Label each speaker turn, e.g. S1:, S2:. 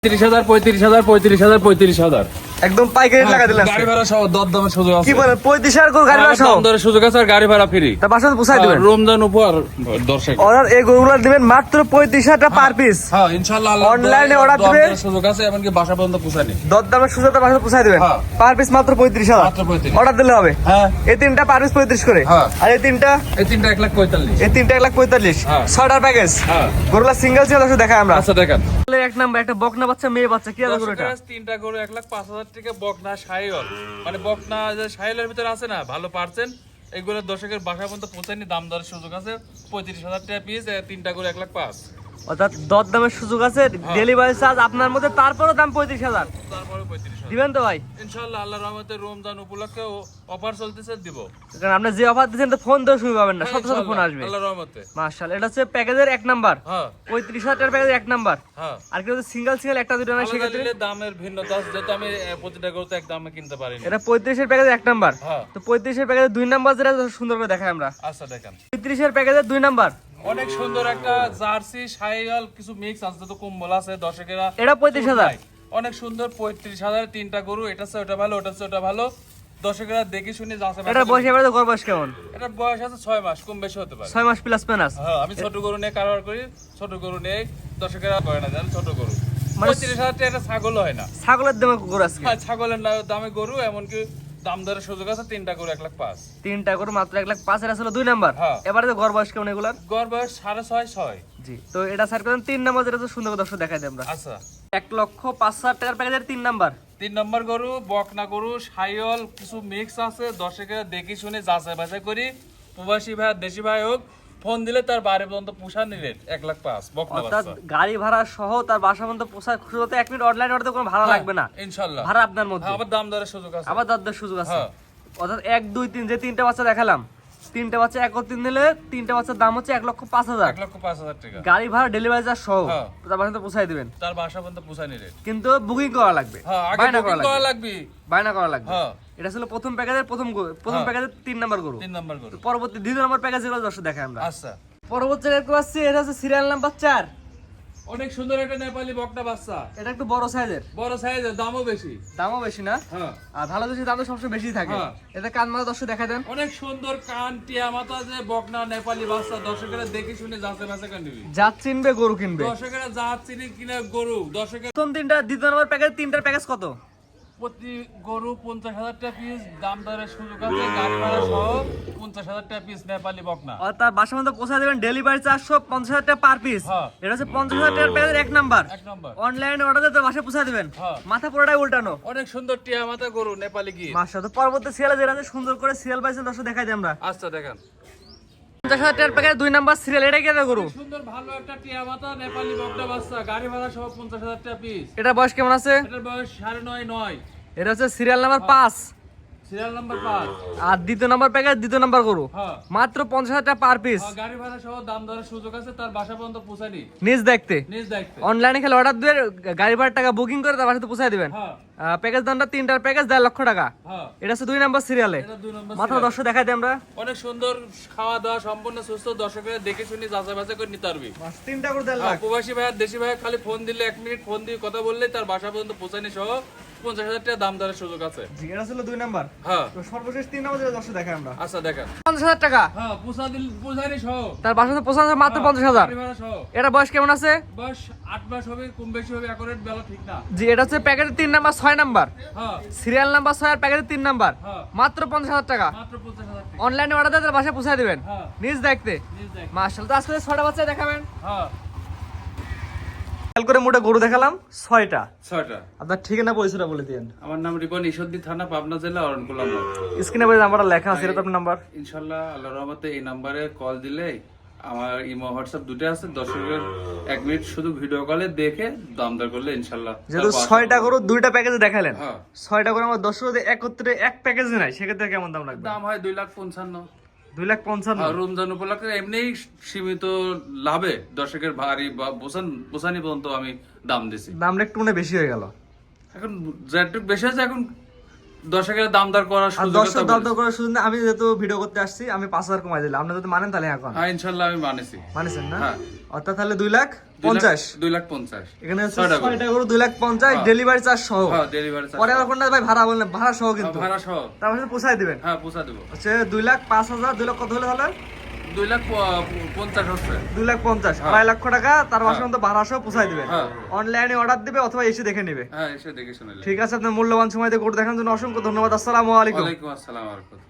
S1: 30,000 35,000 35,000 35,000
S2: একদম পাইকারি লাগা দিলাম।
S1: গাড়ি ভাড়া সহ দরদামের সুযোগ আছে।
S2: কি বলেন 35,000 করে গাড়ি ভাড়া সহ?
S1: দরদামের সুযোগ আছে আর গাড়ি ভাড়া ফ্রি।
S2: তা বাসা পৌঁছাই দিবেন।
S1: রমজান উপহার দর্শক।
S2: অর্ডার এই গরুগুলো দিবেন মাত্র 35,000 টাকা পার পিস।
S1: হ্যাঁ ইনশাআল্লাহ আল্লাহ
S2: অনলাইনে অর্ডার দিবে
S1: সুযোগ আছে এমনকি বাসা পর্যন্ত পৌঁছানি।
S2: দরদামের সুযোগটা বাসা পৌঁছাই দিবেন।
S1: হ্যাঁ।
S2: পার পিস মাত্র 35,000।
S1: মাত্র 35,000
S2: অর্ডার দিলে হবে।
S1: হ্যাঁ
S2: এই তিনটা পার পিস 35 করে।
S1: হ্যাঁ।
S2: আর এই তিনটা
S1: এই তিনটা 1,45,000।
S2: এই তিনটা 1,45,000।
S1: হ্যাঁ।
S2: 6টার প্যাকেজ।
S1: হ্যাঁ।
S2: গরুলা সিঙ্গেল ছিল দর্শক দেখাই আমরা।
S1: আচ্ছা দেখেন
S2: এক নাম্বার একটা বকনা বাচ্চা মেয়ে বাচ্চা কি আছে গরু এটা?
S1: তিনটা গরু 1,05,000 টাকা বকনা শাহিওয়াল মানে বকনা যে শাহিওয়ালের ভিতরে আছে না ভালো পার্সেন্ট এগুলো দর্শকের বাসা পর্যন্ত পৌঁছায়নি দাম দরের সুযোগ আছে 35,000 টাকা পিস তিনটা গরু 1,05,000
S2: অর্থাৎ দরদামের সুযোগ আছে ডেলিভারি চার্জ আপনার মধ্যে তারপরও দাম 35,000
S1: তারপরে 35,000
S2: দিবেন তো ভাই?
S1: ইনশাআল্লাহ আল্লাহর রহমতে রমজান উপলক্ষে অফার চলতেছে দিব
S2: কারণ আপনি যে অফার দিচ্ছেন তো ফোন দিয়েও শুনতে পাবেন না, শত শত ফোন আসবে।
S1: আল্লাহর রহমতে
S2: মাশাআল্লাহ, এটা হচ্ছে প্যাকেজের এক নাম্বার।
S1: হ্যাঁ
S2: 35,000 টাকার প্যাকেজ এক নাম্বার।
S1: হ্যাঁ
S2: আর কেউ সিঙ্গেল সিঙ্গেল একটা দুটো না
S1: আলাদা
S2: সেক্ষেত্রে
S1: নিলে দামের ভিন্নতা আছে যেহেতু আমি প্রতিটা গরুতে এক দামে কিনতে পারি না।
S2: এটা 35 এর প্যাকেজ এক নাম্বার।
S1: হ্যাঁ
S2: তো 35 এর প্যাকেজের দুই নাম্বার যেটা সুন্দর করে দেখাই আমরা।
S1: আচ্ছা দেখেন
S2: 35 এর প্যাকেজের দুই নাম্বার
S1: অনেক সুন্দর একটা জার্সি শাহিওয়াল কিছু মিক্স আছে তো কম্বল আছে দর্শকেরা
S2: এটা 35,000।
S1: অনেক সুন্দর 35,000 তিনটা গরু এটা হচ্ছে ওটা ভালো ওটা হচ্ছে ওটা ভালো দর্শকেরা দেখে শুনে যাচ্ছে
S2: এটা বয়স এবারে তো গড় বয়স কেমন?
S1: এটা বয়স আছে 6 মাস কম বেশি হতে পারে
S2: 6 মাস প্লাস মাইনাস।
S1: হ্যাঁ আমি ছোট গরু নিয়ে কারবার করি ছোট গরু নিয়ে দর্শকেরা করে না জানেন ছোট গরু
S2: মানে
S1: 35,000 টাকা এটা ছাগল হয় না
S2: ছাগলের দামে গরু আজকে।
S1: হ্যাঁ ছাগলের দামে গরু এমনকি দাম দরের সুযোগ আছে তিনটা গরু 1,05,000
S2: তিনটা গরু মাত্র 1,05,000 এর আসলে দুই নাম্বার।
S1: হ্যাঁ।
S2: এবারে তো গড় বয়স কেমন এগুলার?
S1: গড় বয়স 6.5
S2: জি, তো এটা স্যার করেন তিন নাম্বার যেটা তো সুন্দর করে দর্শক দেখাই দিই আমরা।
S1: আচ্ছা
S2: 1,05,000 টাকার প্যাকেজের তিন নাম্বার।
S1: 3 নম্বর গরু বকনা গরু শাহিওয়াল কিছু মিক্স আছে দর্শকেরা দেখে শুনে যাচাই বাছাই করি প্রবাসী ভাই দেশি ভাই হোক ফোন দিলে তার বাড়ি পর্যন্ত পোষা নিলেন 1,05,000 বকনা
S2: অর্থাৎ
S1: বাচ্চা
S2: গাড়ি ভাড়া সহ তার বাসা পর্যন্ত পোষা খুশি হতে 1 মিনিট অনলাইন অর্ডার কোনো ভাড়া লাগবে না।
S1: ইনশাআল্লাহ
S2: ভাড়া আপনার মধ্যে।
S1: হ্যাঁ, আবার দাম দরের সুযোগ আছে
S2: আবার দরদার সুযোগ আছে।
S1: হ্যাঁ।
S2: অর্থাৎ 1 2 3 যে তিনটা বাচ্চা দেখালাম, তিনটা বাচ্চা একত্রিত নিলে তিনটা বাচ্চার দাম হচ্ছে 1,05,000।
S1: 1,05,000 টাকা
S2: গাড়ি ভাড়া ডেলিভারি চার্জ সহ
S1: হ্যাঁ।
S2: তার বাসা তো পৌঁছাই দিবেন।
S1: তার বাসা পর্যন্ত পোষা নিলেন
S2: কিন্তু বুকিং করা লাগবে।
S1: হ্যাঁ আগে
S2: বায়না
S1: বুকিং করা
S2: লাগবে।
S1: লাগবে
S2: বায়না করা লাগবে।
S1: হ্যাঁ
S2: এটা ছিল প্রথম প্যাকেজের প্রথম
S1: হ্যাঁ।
S2: প্যাকেজের 3 নাম্বার গরু।
S1: 3 নম্বর গরু
S2: পরবর্তী দ্বিতীয় নাম্বার প্যাকেজ যেগুলো দর্শক দেখাই আমরা।
S1: আচ্ছা
S2: পরবর্তী যেটা আসছে এটা হচ্ছে সিরিয়াল নাম্বার 4।
S1: অনেক সুন্দর একটা নেপালি বকনা বাচ্চা
S2: এটা একটু বড় সাইজের,
S1: বড় সাইজের দামও বেশি
S2: দামও বেশি না।
S1: হ্যাঁ
S2: আর ভালো জিনিস দাম তো সবসময় বেশি থাকে।
S1: হ্যাঁ।
S2: এটা কান মাথা দর্শক দেখাই দেন।
S1: অনেক সুন্দর কান টিয়া মাথা যে বকনা নেপালি বাচ্চা দর্শকেরা দেখে শুনে যাচাই বাছাই করে নিবি
S2: যা চিনবে গরু কিনবে।
S1: দর্শকেরা যা চিনি কিনে গরু দর্শকের
S2: প্রথম তিনটা দ্বিতীয় নাম্বার প্যাকেজ তিনটার প্যাকেজ কত?
S1: প্রতি গরু 50,000 টাকা পিস দাম দরের সুযোগ আছে গাড়ি ভাড়া সহ 50,000 টাকা পিস নেপালি বকনা
S2: আর তার বাসা মধ্যে পৌঁছা দেবেন ডেলিভারি চার্জ 50,000 টাকা পার পিস।
S1: হ্যাঁ।
S2: এটা হচ্ছে 50,000 টাকার প্যাকেজ এক নাম্বার।
S1: 1 নম্বর
S2: অনলাইনে অর্ডার দিতে বাসা পৌঁছা দিবেন।
S1: হ্যাঁ।
S2: মাথা পুরোটাই উল্টানো।
S1: অনেক সুন্দর টিয়া মাথা গরু নেপালি কি
S2: মাশাআল্লাহ, তো পরবর্তী সিরিয়ালে যেটা আছে সুন্দর করে সিরিয়াল বাই সিরিয়াল দর্শক দেখাই দিই আমরা।
S1: আচ্ছা দেখেন
S2: 50,000 টাকার প্যাকেজ দুই নাম্বার সিরিয়াল। এটা কি গরু?
S1: সুন্দর ভালো একটা টিয়া মাথা নেপালি বকনা বাচ্চা গাড়ি ভাড়া সহ 50,000 টাকা পিস
S2: এটা বয়স কেমন আছে?
S1: এটার বয়স 9.5
S2: এটা হচ্ছে সিরিয়াল নাম্বার 5।
S1: সিরিয়াল নাম্বার 5
S2: আর দ্বিতীয় নাম্বার প্যাকেজ দ্বিতীয় নাম্বার গরু
S1: হ্যাঁ
S2: মাত্র 50,000 টাকা পার পিস।
S1: গাড়ি ভাড়া সহ দাম দরের সুযোগ আছে তার বাসা পর্যন্ত পৌঁছানি
S2: নিজ দেখতে
S1: নিজ দায়িত্বে
S2: অনলাইনে খেলে অর্ডার দিয়ে গাড়ি ভাড়ার টাকা বুকিং করে তার বাসাতে পৌঁছায় দিবেন।
S1: হ্যাঁ
S2: প্যাকেজ দামটা তিনটার প্যাকেজ 1.5 লক্ষ টাকা।
S1: হ্যাঁ
S2: এটা হচ্ছে দুই নাম্বার সিরিয়ালে।
S1: এটা 2 নম্বর
S2: মাথা দর্শক দেখাই দিই আমরা।
S1: অনেক সুন্দর খাওয়া দাওয়া সম্পূর্ণ সুস্থ দর্শকের দেখে শুনে যাচাই বাছাই করে নিতে পারবি
S2: তিনটা করে 1.5
S1: আর
S2: লাখ।
S1: প্রবাসী ভাই আর দেশি ভাই খালি ফোন দিলে 1 মিনিট ফোন দিয়ে কথা বললে তার বাসা পর্যন্ত পৌঁছানি সহ 50,000 টাকা দাম দরের সুযোগ আছে
S2: জি, এটা ছিল দুই নাম্বার।
S1: হ্যাঁ
S2: তো সর্বশেষ তিন নাম্বার যেটা দর্শক দেখাই আমরা।
S1: আচ্ছা দেখেন
S2: 50,000 টাকা
S1: হ্যাঁ পৌঁছানি সহ
S2: তার বাসাতে পৌঁছানো মাত্র 50,000।
S1: গাড়ি ভাড়া সহ
S2: এটা বয়স কেমন আছে?
S1: বয়স 8 মাস হবে কম বেশি হবে অ্যাকুরেট বেলা ঠিক না
S2: জি, এটা হচ্ছে প্যাকেটের 3 নাম্বার 6 নাম্বার
S1: হ্যাঁ
S2: সিরিয়াল নাম্বার 6 আর প্যাকেটের 3 নাম্বার
S1: হ্যাঁ
S2: মাত্র 50,000 টাকা।
S1: মাত্র 50,000 টাকা
S2: অনলাইনে অর্ডার দিয়ে তার বাসায় পৌঁছায় দিবেন
S1: হ্যাঁ
S2: নিজ দেখতে।
S1: নিজ দেখ
S2: মাশাআল্লাহ, তো আজকে 6টা বাচ্চা দেখাবেন।
S1: হ্যাঁ
S2: খেয়াল করে মোটা গরু দেখালাম 6টা।
S1: 6টা
S2: আপনার ঠিকানা পরিচয়টা বলে দিন।
S1: আমার নাম রিপন ঈশ্বরদী থানা পাবনা জেলা অরণকুলা মোড়
S2: স্ক্রিনে বলে নাম্বারটা লেখা আছে, এটা তো আপনার নাম্বার।
S1: ইনশাল্লাহ আল্লাহর রহমতে এই নাম্বারে কল দিলে আমার ইমো হোয়াটসঅ্যাপ দুটো আছে দর্শকের 1 মিনিট শুধু ভিডিও কলে দেখে দাম দর করলে ইনশাল্লাহ
S2: যেহেতু 6টা গরু দুইটা প্যাকেজে দেখালেন,
S1: হ্যাঁ
S2: 6টা করে আমার দর্শক যদি একত্রে এক প্যাকেজে নাই সেক্ষেত্রে কেমন দাম লাগবে?
S1: দাম হয় 2,55,000
S2: 2,55,000।
S1: আর রমজান উপলক্ষে এমনি সীমিত লাভে দর্শকের ভারী বা বোসানি পর্যন্ত আমি দাম দিছি
S2: দামটা একটু মনে বেশি হয়ে গেল।
S1: এখন যেটুক বেশি আছে এখন দর্শকের দাম দর করার
S2: আর
S1: সুযোগ
S2: দর্শক দাম দর করার সুযোগ নেই। আমি যেহেতু ভিডিও করতে আসছি, আমি 5,000 কমাই দিলাম, আপনি যদি মানেন তাহলে এখন
S1: হ্যাঁ ইনশাআল্লাহ আমি মানেছি।
S2: মানেছেন না?
S1: হ্যাঁ।
S2: অর্থাৎ তাহলে 2,50,000।
S1: 2,50,000
S2: এখানে হচ্ছে
S1: ছয়টা
S2: 6টা গরু 2,50,000 ডেলিভারি চার্জ সহ।
S1: হ্যাঁ ডেলিভারি চার্জ
S2: পরে আবার কোনটা ভাই ভাড়া বললেন, ভাড়া সহ কিন্তু।
S1: ভাড়া সহ।
S2: তারপরে পোষাই দিবেন।
S1: হ্যাঁ পোষা দেবো।
S2: হচ্ছে 2,05,000, 2 লাখ কত হলে হলো?
S1: 2,50,000 হচ্ছে।
S2: 2,50,000,
S1: হ্যাঁ।
S2: 2.5 লক্ষ টাকা তার মাসে মতো ভাড়া সহ পোষাই দিবেন।
S1: হ্যাঁ।
S2: অনলাইনে অর্ডার দিবে অথবা এসে দেখে নিবে।
S1: হ্যাঁ এসে দেখে শুনে
S2: ঠিক আছে, আপনার মূল্যবান সময় দিয়ে গরু দেখার জন্য অসংখ্য ধন্যবাদ। আসসালামু আলাইকুম।
S1: ওয়ালাইকুম আসসালাম ওয়া রাহমাতুল্লাহ।